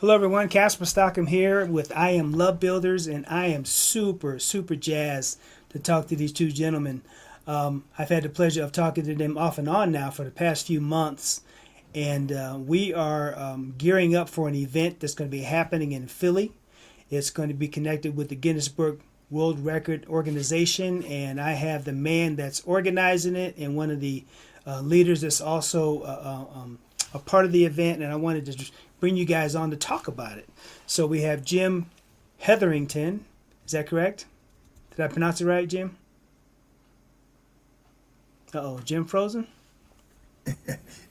Hello, everyone. Casper Stockham here with I Am Love Builders, and I am super jazzed to talk to these two gentlemen. I've had the pleasure of talking to them off and on now for the past few months, and we are gearing up for an event that's going to be happening in Philly. It's going to be connected with the Guinness World Record organization, and I have the man that's organizing it and one of the leaders that's also a part of the event, and I wanted to just bring you guys on to talk about it. So we have Jim Hetherington. Is that correct? Did I pronounce it right, Jim? Uh-oh, Jim frozen?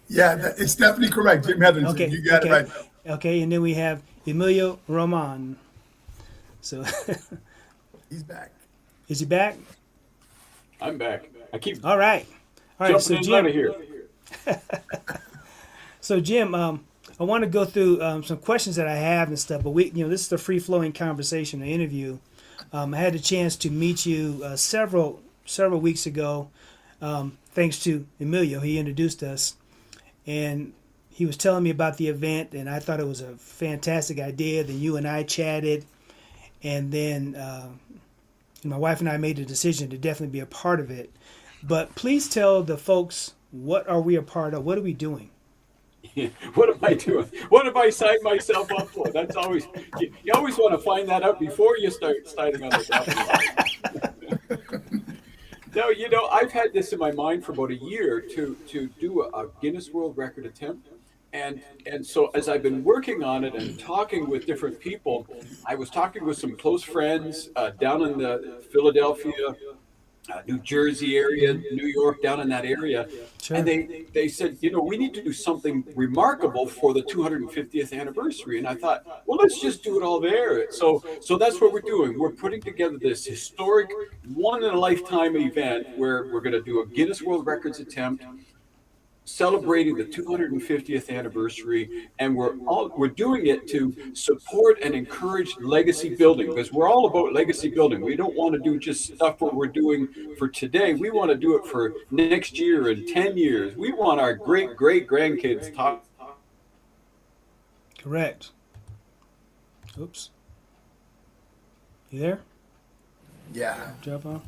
Yeah, it's definitely correct. Jim Hetherington. Okay, You got okay. it right. Okay, and then we have Emilio Roman. So He's back. is he back? I'm back. I keep All right. jumping So in Jim, out of here. So Jim, I want to go through some questions that I have and stuff, but this is a free-flowing conversation, an interview. I had a chance to meet you several weeks ago, thanks to Emilio. He introduced us, and he was telling me about the event, and I thought it was a fantastic idea. Then you and I chatted, and then my wife and I made the decision to definitely be a part of it. But please tell the folks, what are we a part of? What are we doing? What am I doing? What have I signed myself up for? That's always you always want to find that out before you start starting on the topic. No, I've had this in my mind for about a year to do a Guinness World Record attempt. And so as I've been working on it and talking with different people, I was talking with some close friends down in the Philadelphia, New Jersey area, New York, down in that area. Sure. And they said, we need to do something remarkable for the 250th anniversary. And I thought, well, let's just do it all there. So that's what we're doing. We're putting together this historic one-in-a-lifetime event where we're going to do a Guinness World Records attempt, celebrating the 250th anniversary, and we're doing it to support and encourage legacy building, because we're all about legacy building. We don't want to do just stuff what we're doing for today. We want to do it for next year and 10 years. We want our great grandkids to talk. Correct. Oops. You there? Yeah. Drop off.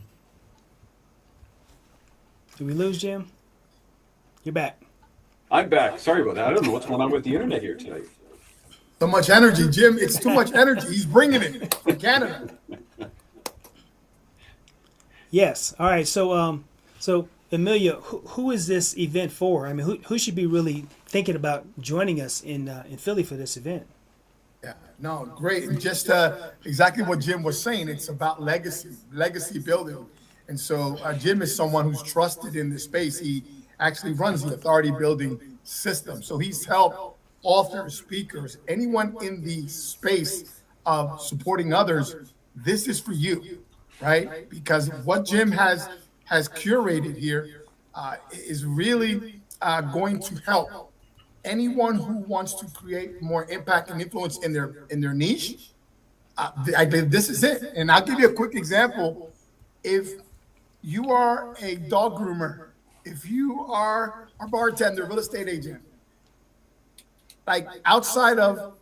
Did we lose Jim? You're back. I'm back. Sorry about that. I don't know what's going on with the internet here tonight. So much energy, Jim. It's too much energy. He's bringing it from Canada. Yes. All right. So Emilio, who is this event for? I mean, who should be really thinking about joining us in Philly for this event? Yeah. No, great. And just exactly what Jim was saying. It's about legacy building. And so Jim is someone who's trusted in this space. He actually runs the authority building system. So he's helped authors, speakers, anyone in the space of supporting others. This is for you, right? Because what Jim has curated here is really going to help anyone who wants to create more impact and influence in their niche. This is it. And I'll give you a quick example. If you are a dog groomer, if you are a bartender, real estate agent, like outside of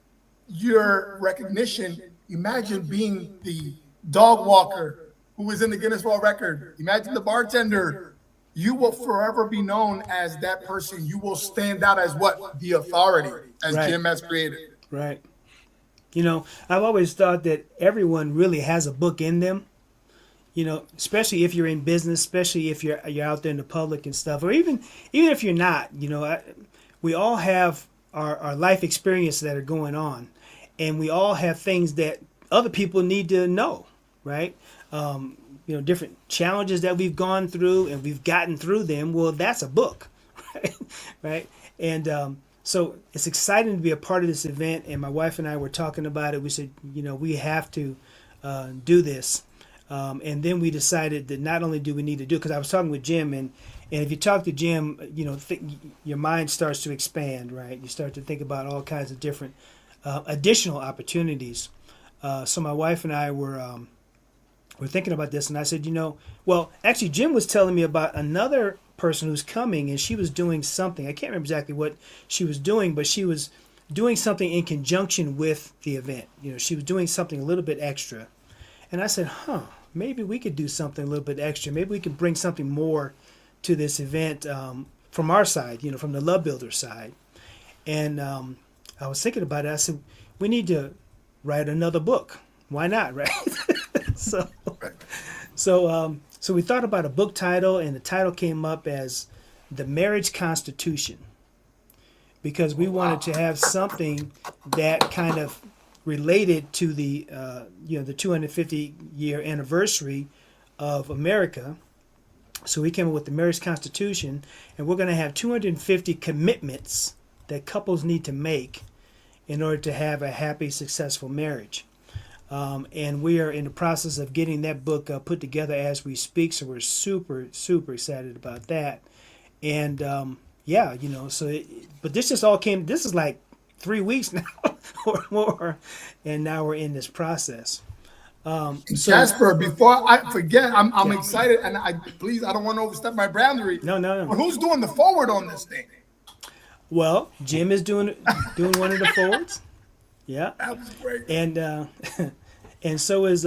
your recognition, imagine being the dog walker who was in the Guinness World Record. Imagine the bartender. You will forever be known as that person. You will stand out as what? The authority, as Right. Jim has created. Right. I've always thought that everyone really has a book in them. Especially if you're in business, especially if you're out there in the public and stuff, or even if you're not, we all have our life experiences that are going on, and we all have things that other people need to know, right? Different challenges that we've gone through and we've gotten through them. Well, that's a book, right? Right? And so it's exciting to be a part of this event. And my wife and I were talking about it. We said, we have to do this. And then we decided that not only do we need to do it, because I was talking with Jim, and if you talk to Jim, your mind starts to expand, right? You start to think about all kinds of different additional opportunities. So my wife and I were thinking about this, and I said, well, actually, Jim was telling me about another person who's coming, and she was doing something. I can't remember exactly what she was doing, but she was doing something in conjunction with the event. She was doing something a little bit extra. And I said, maybe we could do something a little bit extra. Maybe we could bring something more to this event from our side, from the Love Builder side. And I was thinking about it. I said, we need to write another book. Why not, right? So we thought about a book title, and the title came up as The Marriage Constitution, because we wanted to have something that kind of related to the the 250-year anniversary of America. So we came up with the Marriage Constitution, and we're going to have 250 commitments that couples need to make in order to have a happy, successful marriage. And we are in the process of getting that book put together as we speak. So we're super, super excited about that. And but this just all came, this is like 3 weeks now or more. And now we're in this process. Jasper, before I forget, I'm excited, and I don't want to overstep my boundary. No. But who's doing the forward on this thing? Well, Jim is doing one of the forwards. Yeah. That was great. And so is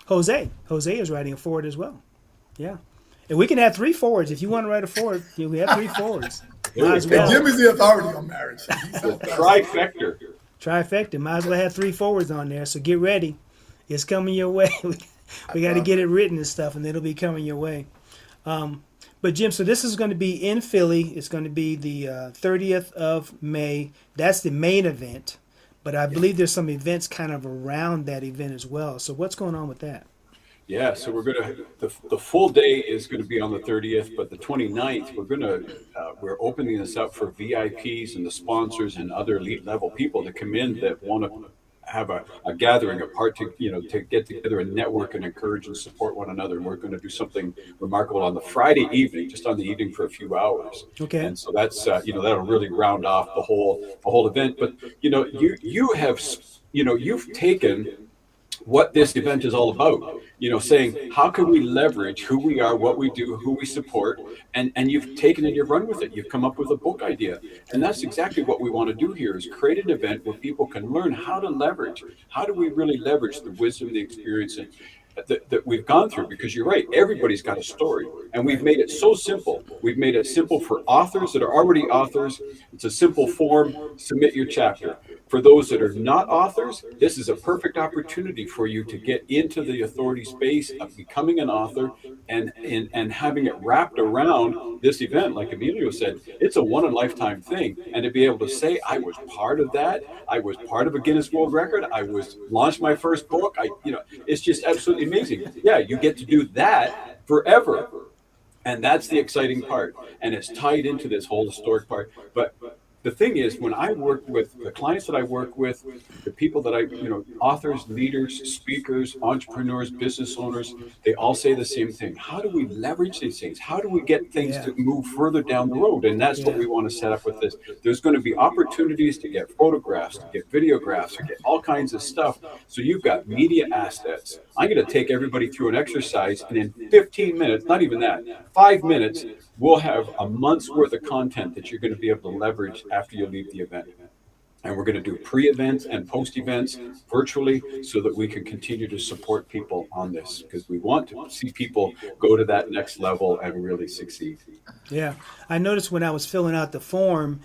Jose. Jose is writing a forward as well. Yeah. And we can have 3 forwards. If you want to write a forward, we have 3 forwards. Might as well. Jim is the authority on marriage. Trifecta. Might as well have 3 forwards on there. So get ready. It's coming your way. We got to get it written and stuff, and it'll be coming your way. But Jim, so this is going to be in Philly. It's going to be the 30th of May. That's the main event. But I believe there's some events kind of around that event as well. So what's going on with that? Yeah, so we're going to, the full day is going to be on the 30th, but the 29th, we're opening this up for VIPs and the sponsors and other elite level people to come in that want to have a gathering, to get together and network and encourage and support one another. And we're going to do something remarkable on the Friday evening, just on the evening for a few hours. Okay. And so that's, that'll really round off the whole event. But, you've taken what this event is all about, saying, how can we leverage who we are, what we do, who we support, and you've taken it, you've run with it. You've come up with a book idea. And that's exactly what we want to do here, is create an event where people can learn how to leverage. How do we really leverage the wisdom, the experience, that we've gone through? Because you're right, everybody's got a story, and we've made it so simple. We've made it simple for authors that are already authors. It's a simple form. Submit your chapter. For those that are not authors, this is a perfect opportunity for you to get into the authority space of becoming an author and having it wrapped around this event. Like Emilio said, it's a one-in-a-lifetime thing. And to be able to say, I was part of that. I was part of a Guinness World Record. I launched my first book. It's just absolutely amazing. Yeah, you get to do that forever. And that's the exciting part. And it's tied into this whole historic part. But the thing is, when I work with the clients that I work with, the people that authors, leaders, speakers, entrepreneurs, business owners, they all say the same thing. How do we leverage these things? How do we get things to move further down the road? And that's what we want to set up with this. There's going to be opportunities to get photographs, to get videographs, to get all kinds of stuff. So you've got media assets. I'm going to take everybody through an exercise, and in 15 minutes, not even that, 5 minutes, we'll have a month's worth of content that you're going to be able to leverage after you leave the event. And we're going to do pre-events and post-events virtually so that we can continue to support people on this, because we want to see people go to that next level and really succeed. Yeah. I noticed when I was filling out the form,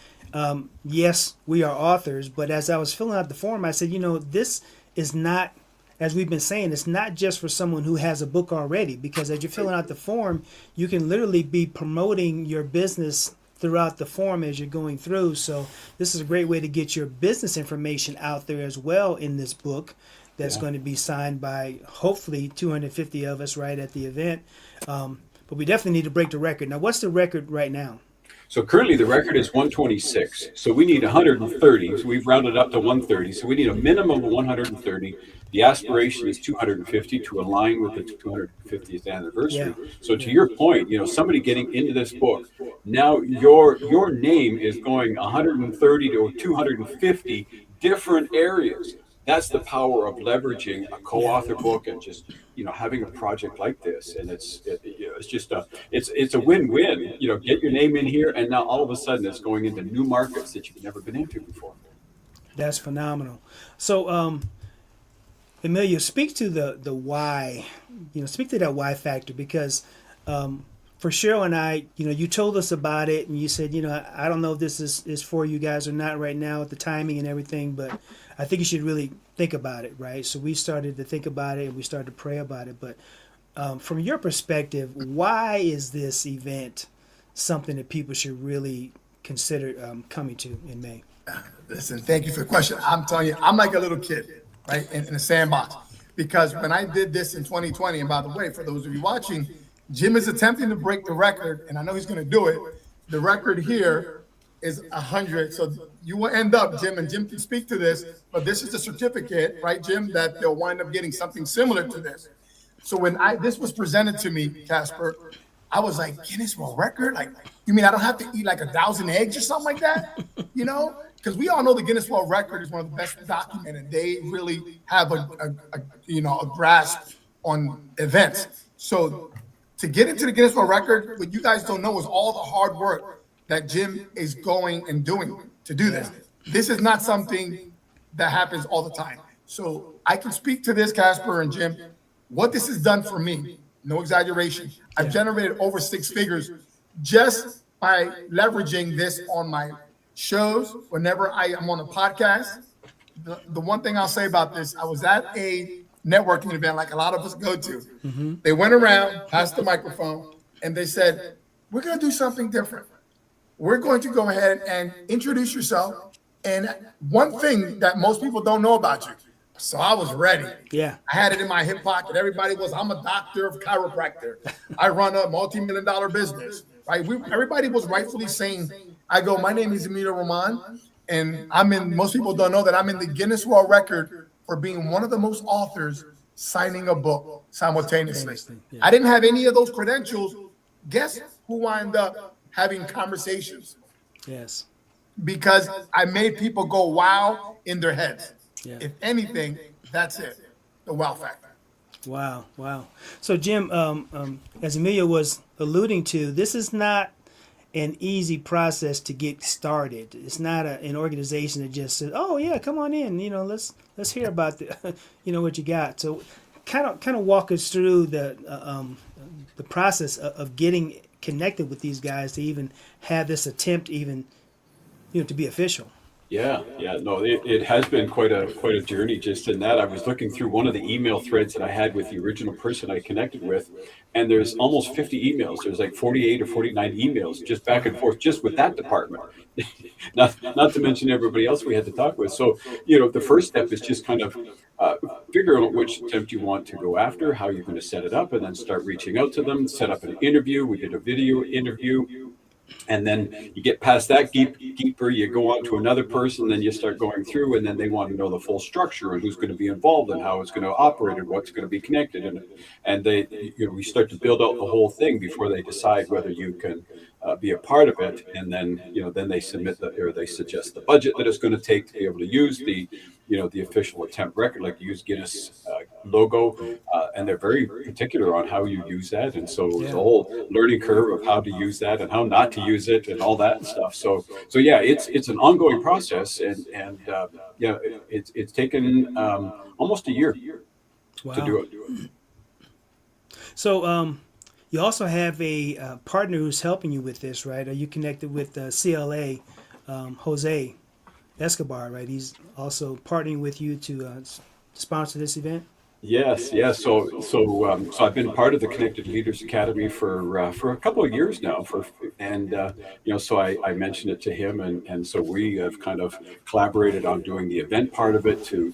yes, we are authors, but as I was filling out the form, I said, this is not, as we've been saying, it's not just for someone who has a book already, because as you're filling out the form, you can literally be promoting your business throughout the form as you're going through. So this is a great way to get your business information out there as well in this book that's going to be signed by hopefully 250 of us right at the event. But we definitely need to break the record. Now, what's the record right now? So currently the record is 126. So we need 130. So we've rounded up to 130. So we need a minimum of 130. The aspiration is 250 to align with the 250th anniversary. Yeah. So to your point, somebody getting into this book, now your name is going 130 to 250 different areas. That's the power of leveraging a co-author book and just having a project like this. And it's a win-win. Get your name in here, and now all of a sudden it's going into new markets that you've never been into before. That's phenomenal. So, Emilio, speak to the why. Speak to that why factor because for Cheryl and I, you told us about it and you said, I don't know if this is for you guys or not right now with the timing and everything, but I think you should really think about it, right? So we started to think about it and we started to pray about it. But from your perspective, why is this event something that people should really consider coming to in May? Listen, thank you for the question. I'm telling you, I'm like a little kid, right, in a sandbox. Because when I did this in 2020, and by the way, for those of you watching, Jim is attempting to break the record, and I know he's going to do it. The record here is 100. So you will end up, Jim, and Jim can speak to this, but this is the certificate, right, Jim, that they'll wind up getting something similar to this. So when this was presented to me, Casper, I was like, Guinness World Record? Like, you mean I don't have to eat like 1,000 eggs or something like that? Because we all know the Guinness World Record is one of the best documented. They really have a grasp on events. So to get into the Guinness World Record, what you guys don't know is all the hard work that Jim is going and doing to do this. This is not something that happens all the time. So I can speak to this, Casper and Jim, what this has done for me. No exaggeration. I've generated over 6 figures just by leveraging this on my shows. Whenever I am on a podcast, the one thing I'll say about this, I was at a networking event like a lot of us go to. Mm-hmm. They went around, passed the microphone, and they said, we're going to do something different. We're going to go ahead and introduce yourself. And one thing that most people don't know about you. So I was ready. Yeah. I had it in my hip pocket. Everybody was, I'm a doctor of chiropractor. I run a multi-million-dollar business, right? Everybody was rightfully saying, I go, my name is Emilio Roman, and most people don't know that I'm in the Guinness World Record for being one of the most authors signing a book simultaneously. Yeah. I didn't have any of those credentials. Guess who wound up having conversations? Yes. Because I made people go wow in their heads. Yeah. If anything, that's it. The wow factor. Wow. So, Jim, as Emilio was alluding to, this is not an easy process to get started. It's not an organization that just says, "Oh yeah, come on in. Let's hear about what you got." So, kind of walk us through the process of getting connected with these guys to even have this attempt, even to be official. Yeah. No, it has been quite a journey just in that. I was looking through one of the email threads that I had with the original person I connected with, and there's almost 50 emails. There's like 48 or 49 emails just back and forth just with that department. not to mention everybody else we had to talk with. So, the first step is just kind of figure out which attempt you want to go after, how you're going to set it up, and then start reaching out to them, set up an interview. We did a video interview. And then you get past that deeper, you go on to another person, then you start going through, and then they want to know the full structure and who's going to be involved and how it's going to operate and what's going to be connected. And we start to build out the whole thing before they decide whether you can be a part of it. And then, then they submit they suggest the budget that it's going to take to be able to use the official attempt record, like use Guinness logo, and they're very particular on how you use that. And so it's a whole learning curve of how to use that and how not to use it and all that stuff. So yeah, it's an ongoing process, and it's taken almost a year to do it. So you also have a partner who's helping you with this, right? Are you connected with CLA, Jose Escobar, right? He's also partnering with you to sponsor this event. Yes. So I've been part of the Connected Leaders Academy for a couple of years now. So I mentioned it to him, and so we have kind of collaborated on doing the event part of it to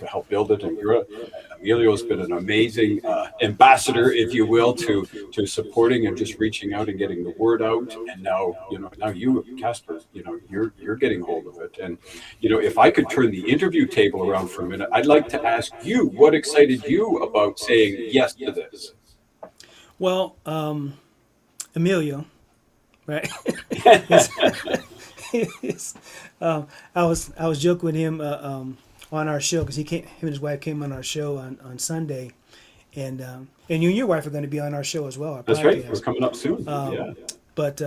help build it and grow it. Emilio's been an amazing ambassador, if you will, to supporting and just reaching out and getting the word out. And now you, Casper, you're getting hold of it. And if I could turn the interview table around for a minute, I'd like to ask you what excited you about saying yes to this. Well, Emilio, right? I was joking with him on our show because him and his wife came on our show on Sunday, and you and your wife are going to be on our show as well. That's right. We're coming up soon. But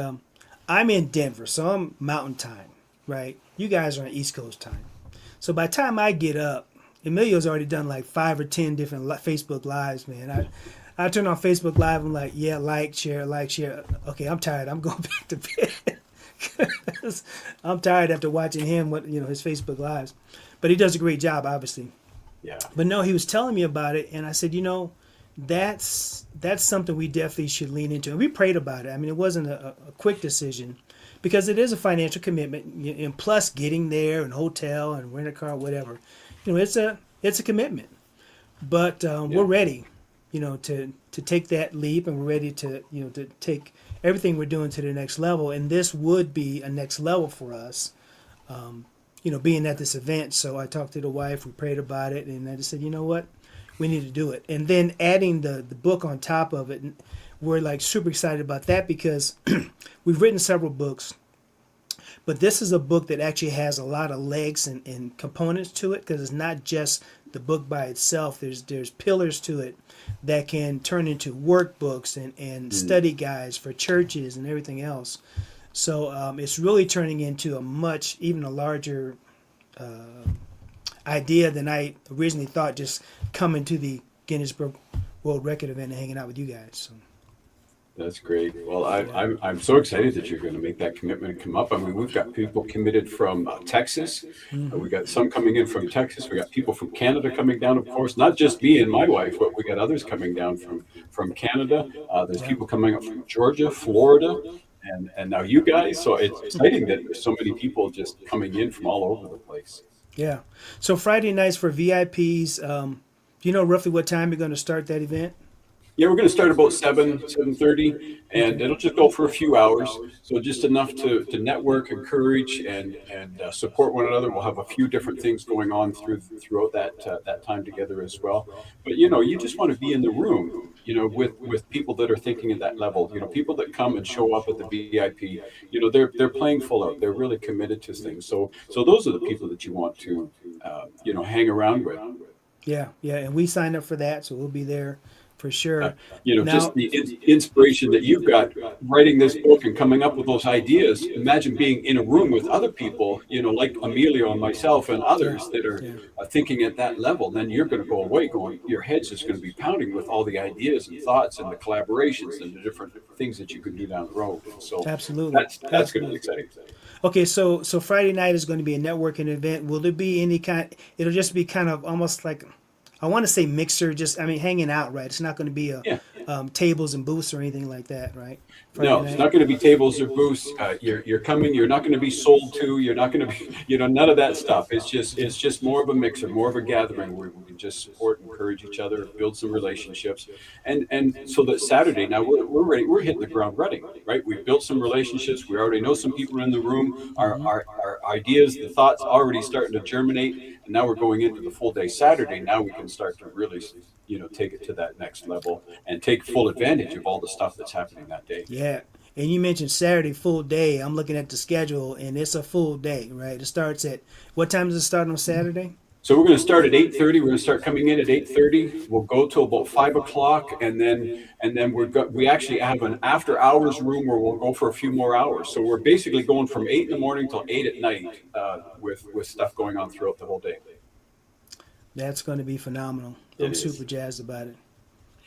I'm in Denver, so I'm Mountain Time, right? You guys are on East Coast time. So by the time I get up, Emilio's already done like 5 or 10 different Facebook lives, man. I turn on Facebook Live. I'm like, yeah, like, share, like, share. Okay, I'm tired. I'm going back to bed. 'Cause I'm tired after watching him, his Facebook lives. But he does a great job, obviously. Yeah. But no, he was telling me about it, and I said, that's something we definitely should lean into. And we prayed about it. I mean, it wasn't a quick decision because it is a financial commitment, and plus getting there and hotel and rent a car, whatever. It's a commitment. But we're ready, to take that leap, and we're ready to to take everything we're doing to the next level. And this would be a next level for us. Being at this event. So I talked to the wife, we prayed about it, and I just said, you know what, we need to do it. And then adding the book on top of it, we're like super excited about that because we've written several books, but this is a book that actually has a lot of legs and components to it, because it's not just the book by itself. There's pillars to it that can turn into workbooks and study guides for churches and everything else. So it's really turning into even a larger idea than I originally thought, just coming to the Guinness World Record event and hanging out with you guys. So. That's great. Well, I'm so excited that you're going to make that commitment and come up. I mean, we've got people committed from Texas. We got some coming in from Texas. We got people from Canada coming down, of course, not just me and my wife, but we got others coming down from Canada. There's people coming up from Georgia, Florida, and now you guys. So it's exciting that there's so many people just coming in from all over the place. Yeah. So Friday nights for VIPs. Do you know roughly what time you're going to start that event? Yeah, we're going to start about 7:30, and it'll just go for a few hours. So just enough to network, encourage, and support one another. We'll have a few different things going on throughout that time together as well. But you just want to be in the room, with people that are thinking at that level. People that come and show up at the VIP. They're playing full out. They're really committed to things. So those are the people that you want to hang around with. Yeah, and we signed up for that, so we'll be there. For sure. Now, just the inspiration that you've got writing this book and coming up with those ideas. Imagine being in a room with other people, like Emilio and myself and others that are thinking at that level. Then you're going to go away your head's just going to be pounding with all the ideas and thoughts and the collaborations and the different things that you can do down the road. So absolutely, that's going to be exciting. Okay, so Friday night is going to be a networking event. Will there be any kind? It'll just be kind of almost like, I want to say mixer, hanging out, right? It's not going to be tables and booths or anything like that, right? No, it's not going to be tables or booths. You're coming. You're not going to be sold to. You're not going to be, none of that stuff. It's just more of a mixer, more of a gathering where we can just support, encourage each other, build some relationships, and so that Saturday now we're ready. We're hitting the ground running, right? We've built some relationships. We already know some people in the room. Our ideas, the thoughts already starting to germinate. And now we're going into the full day Saturday. Now we can start to really, take it to that next level and take full advantage of all the stuff that's happening that day. Yeah. And you mentioned Saturday full day. I'm looking at the schedule, and it's a full day, right? It starts at, what time does it start on Saturday? So we're going to start at 8:30. We're going to start coming in at 8:30. We'll go till about 5 o'clock, and then we actually have an after hours room where we'll go for a few more hours. So we're basically going from 8 in the morning till 8 at night with stuff going on throughout the whole day. That's going to be phenomenal. I'm super jazzed about it.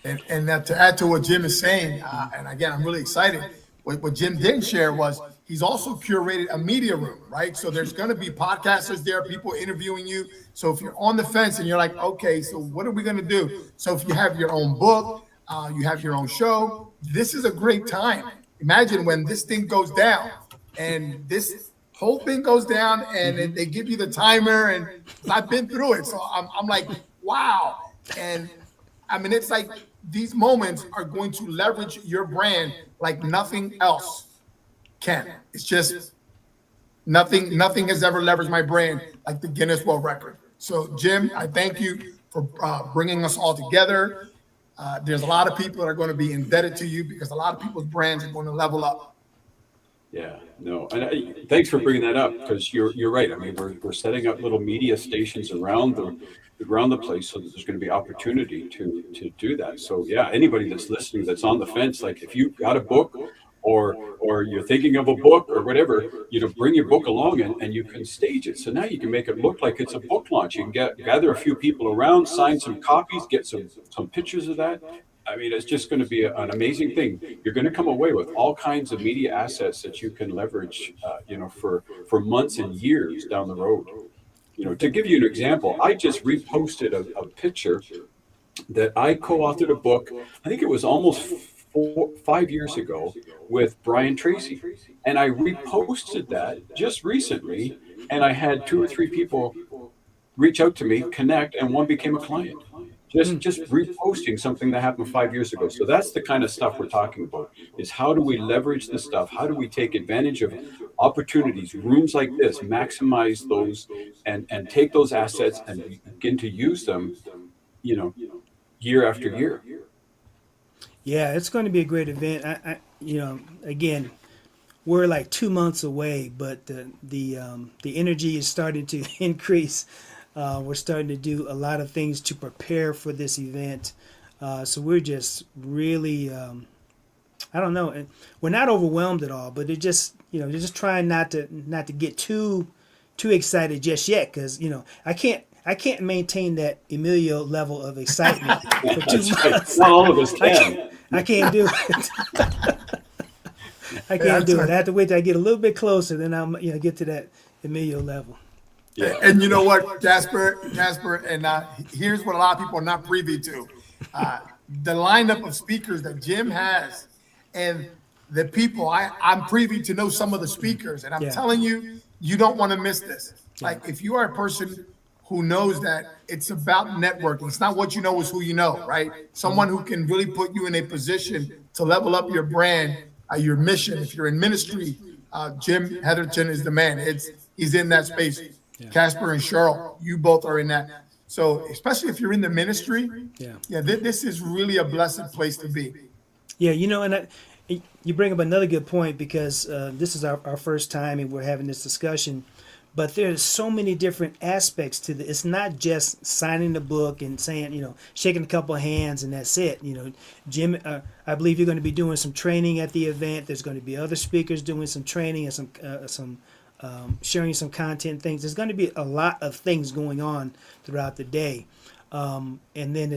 And to add to what Jim is saying, and again, I'm really excited. What Jim didn't share was he's also curated a media room, right? So there's going to be podcasters there, people interviewing you. So if you're on the fence and you're like, okay, so what are we going to do? So if you have your own book, you have your own show, this is a great time. Imagine when this thing goes down and this whole thing goes down and they give you the timer, and I've been through it. So I'm like, wow. And I mean, it's like these moments are going to leverage your brand like nothing else can. It's just nothing has ever leveraged my brand like the Guinness World Record. So Jim, I thank you for bringing us all together. There's a lot of people that are going to be indebted to you because a lot of people's brands are going to level up. Yeah, no, and thanks for bringing that up, because you're right. I mean, we're setting up little media stations around the place so that there's going to be opportunity to do that. So yeah, anybody that's listening that's on the fence, like if you've got a book or you're thinking of a book or whatever, bring your book along and you can stage it. So now you can make it look like it's a book launch. You can gather a few people around, sign some copies, get some pictures of that. I mean, it's just going to be an amazing thing. You're going to come away with all kinds of media assets that you can leverage, for months and years down the road. To give you an example, I just reposted a picture that I co-authored a book. I think it was almost 5 years ago with Brian Tracy, and I reposted that just recently, and I had 2 or 3 people reach out to me, connect, and one became a client. Just reposting something that happened 5 years ago. So that's the kind of stuff we're talking about, is how do we leverage this stuff? How do we take advantage of opportunities, rooms like this, maximize those and take those assets and begin to use them, year after year. Yeah, it's going to be a great event. Again, we're like 2 months away, but the energy is starting to increase. We're starting to do a lot of things to prepare for this event. So we're just really, I don't know, we're not overwhelmed at all, but they're just trying not to get too excited just yet, because I can't maintain that Emilio level of excitement for 2 months. Not all of us can. I can't do it. I can't do it. I have to wait till I get a little bit closer, then I'll get to that Emilio level. Yeah. And you know what, Jasper, and here's what a lot of people are not privy to. The lineup of speakers that Jim has, and the people, I'm privy to know some of the speakers, and I'm telling you, you don't want to miss this. Like, if you are a person who knows that it's about networking, it's not what you know, it's who you know, right? Someone who can really put you in a position to level up your brand, your mission. If you're in ministry, Jim Hetherington is the man. He's in that space. Casper and Cheryl, you both are in that. So especially if you're in the ministry, this is really a blessed place to be. Yeah, and you bring up another good point, because this is our first time and we're having this discussion. But there's so many different aspects to this. It's not just signing the book and saying, shaking a couple of hands and that's it. Jim, I believe you're going to be doing some training at the event. There's going to be other speakers doing some training and some sharing some content things. There's going to be a lot of things going on throughout the day, and then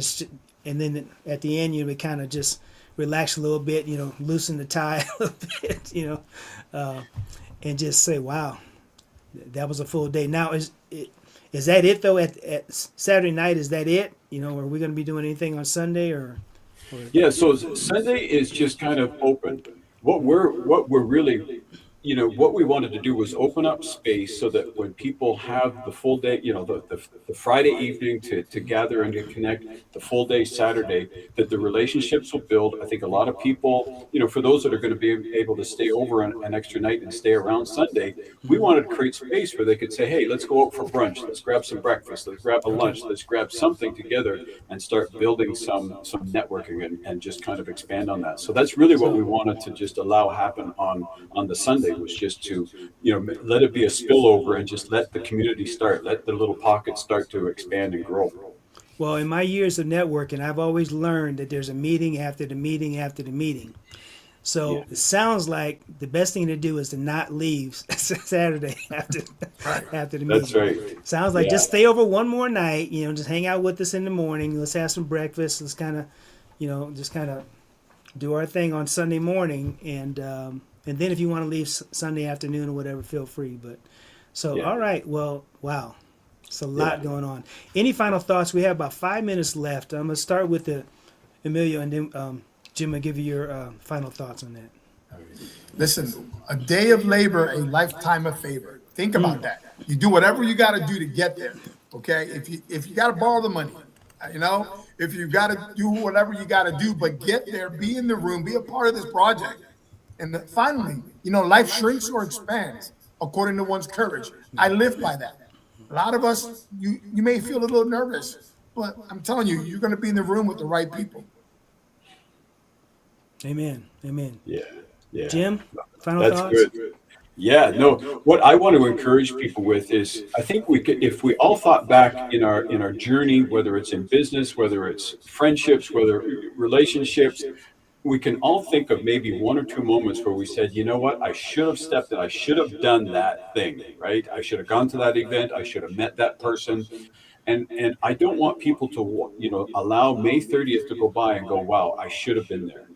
at the end, we kind of just relax a little bit, loosen the tie a little bit, and just say, wow. That was a full day. Now, is that it though? At Saturday night, is that it? Are we going to be doing anything on Sunday or? Yeah. So Sunday is just kind of open. What we're really, what we wanted to do was open up space so that when people have the full day, the Friday evening to gather and to connect, the full day Saturday, that the relationships will build. I think a lot of people, for those that are going to be able to stay over an extra night and stay around Sunday, we wanted to create space where they could say, hey, let's go out for brunch, let's grab some breakfast, let's grab a lunch, let's grab something together and start building some networking and just kind of expand on that. So that's really what we wanted to just allow happen on the Sunday, was just to, let it be a spillover and just let the community start, let the little pockets start to expand and grow. Well, in my years of networking, I've always learned that there's a meeting after the meeting after the meeting. So it sounds like the best thing to do is to not leave Saturday after the meeting. That's right. Sounds like just stay over one more night, just hang out with us in the morning. Let's have some breakfast. Let's kind of, just kind of do our thing on Sunday morning. And then if you want to leave Sunday afternoon or whatever, feel free. But all right. Well, wow. It's a lot going on. Any final thoughts? We have about 5 minutes left. I'm going to start with Emilio, and then Jim will give you your final thoughts on that. Listen, a day of labor, a lifetime of favor. Think about that. You do whatever you got to do to get there. Okay. If you got to borrow the money, if you got to do whatever you got to do, but get there, be in the room, be a part of this project. And finally, life shrinks or expands according to one's courage. I live by that. A lot of us, you may feel a little nervous, but I'm telling you, you're going to be in the room with the right people. Amen. Yeah. Jim, final That's thoughts? good. Yeah, no, what I want to encourage people with is, I think we could, if we all thought back in our journey, whether it's in business, whether it's friendships, whether relationships, we can all think of maybe one or two moments where we said, you know what, I should have stepped in, I should have done that thing, right? I should have gone to that event, I should have met that person. And I don't want people to, allow May 30th to go by and go, wow, I should have been there.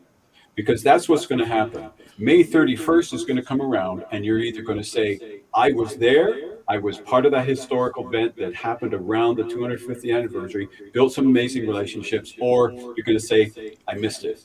Because that's what's going to happen. May 31st is going to come around, and you're either going to say, I was there, I was part of that historical event that happened around the 250th anniversary, built some amazing relationships, or you're going to say, I missed it.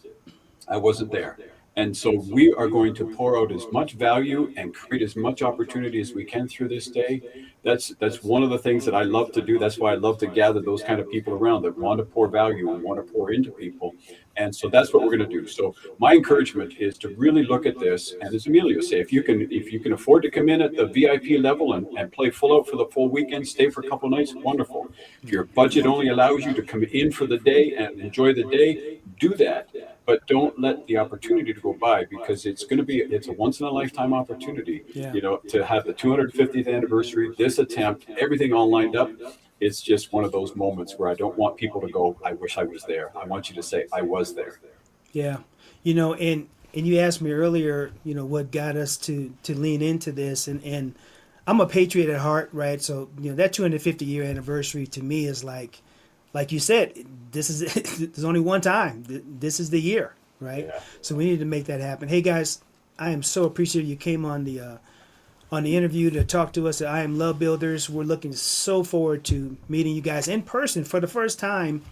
I wasn't there. And so we are going to pour out as much value and create as much opportunity as we can through this day. That's one of the things that I love to do. That's why I love to gather those kind of people around that want to pour value and want to pour into people. And so that's what we're going to do. So my encouragement is to really look at this. And as Emilio say, if you can afford to come in at the VIP level and play full out for the full weekend, stay for a couple of nights, wonderful. If your budget only allows you to come in for the day and enjoy the day, do that. But don't let the opportunity to go by, because it's a once in a lifetime opportunity, to have the 250th anniversary, this attempt, everything all lined up. It's just one of those moments where I don't want people to go, I wish I was there. I want you to say, I was there. Yeah. And you asked me earlier, what got us to lean into this, and I'm a patriot at heart, right? So, that 250-year anniversary to me is like you said, there's only one time. This is the year, right? Yeah. So we need to make that happen. Hey guys, I am so appreciative you came on the interview to talk to us at I Am Love Builders. We're looking so forward to meeting you guys in person for the first time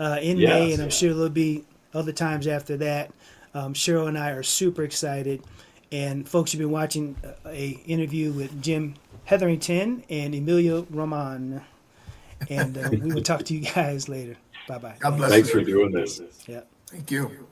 in May, and I'm sure there'll be other times after that. Cheryl and I are super excited. And folks, you've been watching a interview with Jim Hetherington and Emilio Roman. And we will talk to you guys later. Bye-bye. God bless Thanks you. for doing this. Yeah. Thank you.